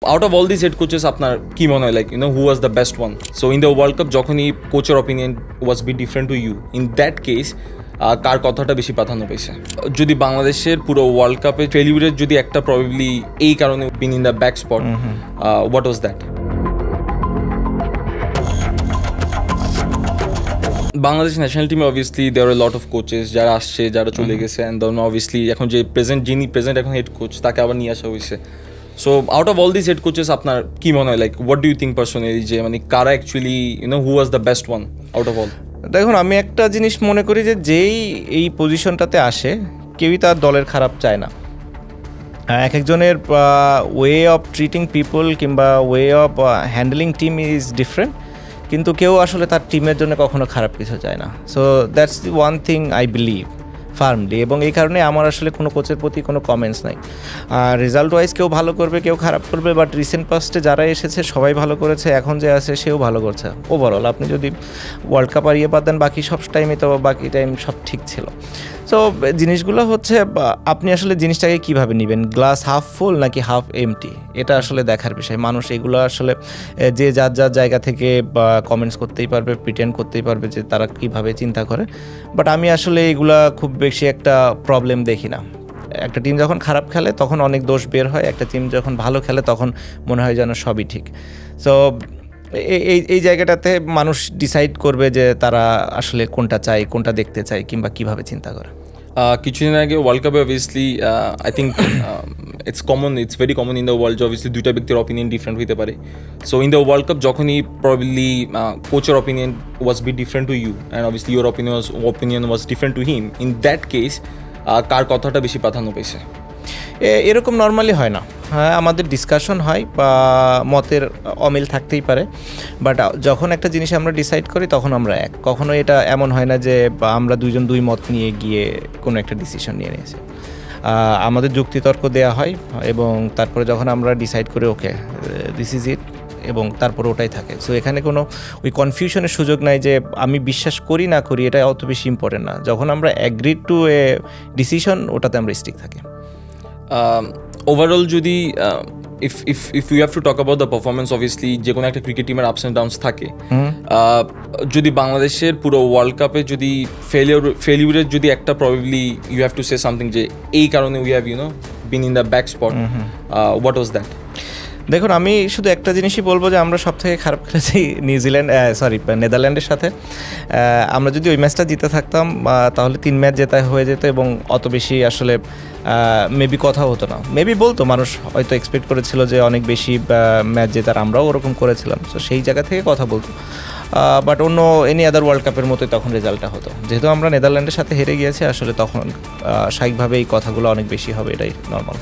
Out of all these head coaches, আপনার কি মনে হয় like who was the best one? So in the World Cup যখনই কোচের opinion was be different to you, in that case কার কথাটা বেশি প্রাধান্য পেয়েছে? যদি বাংলাদেশের পুরো ওয়ার্ল্ড কাপে ফেলিউরের যদি একটা প্রবাবলি এই কারণে been in the back spot, what was that? Bangladesh national টিমে obviously there are lot of coaches যারা আসছে, যারা চলে গেছে, অ্যান্ড দেন অবভিয়াসলি এখন যে যিনি প্রেজেন্ট এখন হেড কোচ তাকে আবার নিয়ে আসা হয়েছে। So out of all this head coaches আপনার কি মনে হয়, like what do you think personally, যে মানে কারা actually who was the best one out of all? দেখুন, আমি একটা জিনিস মনে করি যে যেই এই পজিশনটাতে আসে কেউই তার দলের খারাপ চায় না। এক একজনের ওয়ে অফ ট্রিটিং পিপল কিংবা way of handling team is different, কিন্তু কেউ আসলে তার টিমের জন্য কখনো খারাপ কিছু চায় না। So that's the one thing I believe firmly, এবং এই কারণে আমার আসলে কোনো কোচের প্রতি কোনো কমেন্টস নাই। আর রেজাল্ট ওয়াইজ কেউ ভালো করবে, কেউ খারাপ করবে, বাট রিসেন্ট পাস্টে যারা এসেছে সবাই ভালো করেছে, এখন যে আছে সেও ভালো করছে। ওভারঅল আপনি যদি ওয়ার্ল্ড কাপ আর বাদ দেন, বাকি সব টাইমে তো বাকি টাইম সব ঠিক ছিল। সো জিনিসগুলো হচ্ছে আপনি আসলে জিনিসটাকে কীভাবে নেবেন, গ্লাস হাফ ফুল নাকি হাফ এমটি, এটা আসলে দেখার বিষয়। মানুষ এগুলো আসলে যে যার যার জায়গা থেকে কমেন্টস করতেই পারবে, প্রিটেন্ড করতেই পারবে যে তারা কীভাবে চিন্তা করে, বাট আমি আসলে এগুলা খুব বেশি একটা প্রবলেম দেখি না। একটা টিম যখন খারাপ খেলে তখন অনেক দোষ বের হয়, একটা টিম যখন ভালো খেলে তখন মনে হয় যেন সবই ঠিক। সো এই জায়গাটাতে মানুষ ডিসাইড করবে যে তারা আসলে কোনটা চায়, কোনটা দেখতে চায়, কিংবা কিভাবে চিন্তা করে। কিছুদিন আগে ওয়ার্ল্ড কাপে obviously I think it's very common in the world, obviously দুইটা ব্যক্তির অপিনিয়ন ডিফারেন্ট হতে পারে। So in the world cup যখনই প্রবাবলি কোচের opinion was be different to you and obviously your opinion was different to him, in that case কার কথাটা বেশি প্রাধান্য পেয়েছে? এরকম নর্মালি হয় না। হ্যাঁ, আমাদের ডিসকাশন হয় বা মতের অমিল থাকতেই পারে, বাট যখন একটা জিনিস আমরা ডিসাইড করি তখন আমরা এক। কখনো এটা এমন হয় না যে আমরা দুইজন দুই মত নিয়ে গিয়ে কোনো একটা ডিসিশন নিয়ে নিয়েছি। আমাদের যুক্তিতর্ক দেওয়া হয় এবং তারপরে যখন আমরা ডিসাইড করি ওকে দিস ইজ ইট, এবং তারপরে ওটাই থাকে। সো এখানে কোনো ওই কনফিউশনের সুযোগ নাই যে আমি বিশ্বাস করি না করি, এটা অত বেশি ইম্পর্টেন্ট না। যখন আমরা অ্যাগ্রিড টু এ ডিসিশন, ওটাতে আমরা স্টিক থাকি। ওভারঅল যদি if you have to talk about the performance, obviously যে কোনো একটা ক্রিকেট টিমের আপস অ্যান্ড ডাউনস থাকে। যদি বাংলাদেশের পুরো ওয়ার্ল্ড কাপে যদি ফেলিউরের যদি একটা probably you have to say something যে এই কারণে we have been in the back spot, what was that? দেখুন, আমি শুধু একটা জিনিসই বলবো যে আমরা সব থেকে খারাপ খেলেছি নেদারল্যান্ডের সাথে। আমরা যদি ওই ম্যাচটা জিতে থাকতাম তাহলে 3 ম্যাচ জেতা হয়ে যেত এবং অত বেশি আসলে মেবি কথা হতো না। মেবি বলতো মানুষ, হয়তো এক্সপেক্ট করেছিল যে অনেক বেশি ম্যাচ জেতার, আমরাও ওরকম করেছিলাম। তো সেই জায়গা থেকে কথা বলতো, বাট অন্য এনি আদার ওয়ার্ল্ড কাপের মতোই তখন রেজাল্টটা হতো। যেহেতু আমরা নেদারল্যান্ডের সাথে হেরে গিয়েছি, আসলে তখন স্বাভাবিকভাবে এই কথাগুলো অনেক বেশি হবে, এটাই নর্মাল।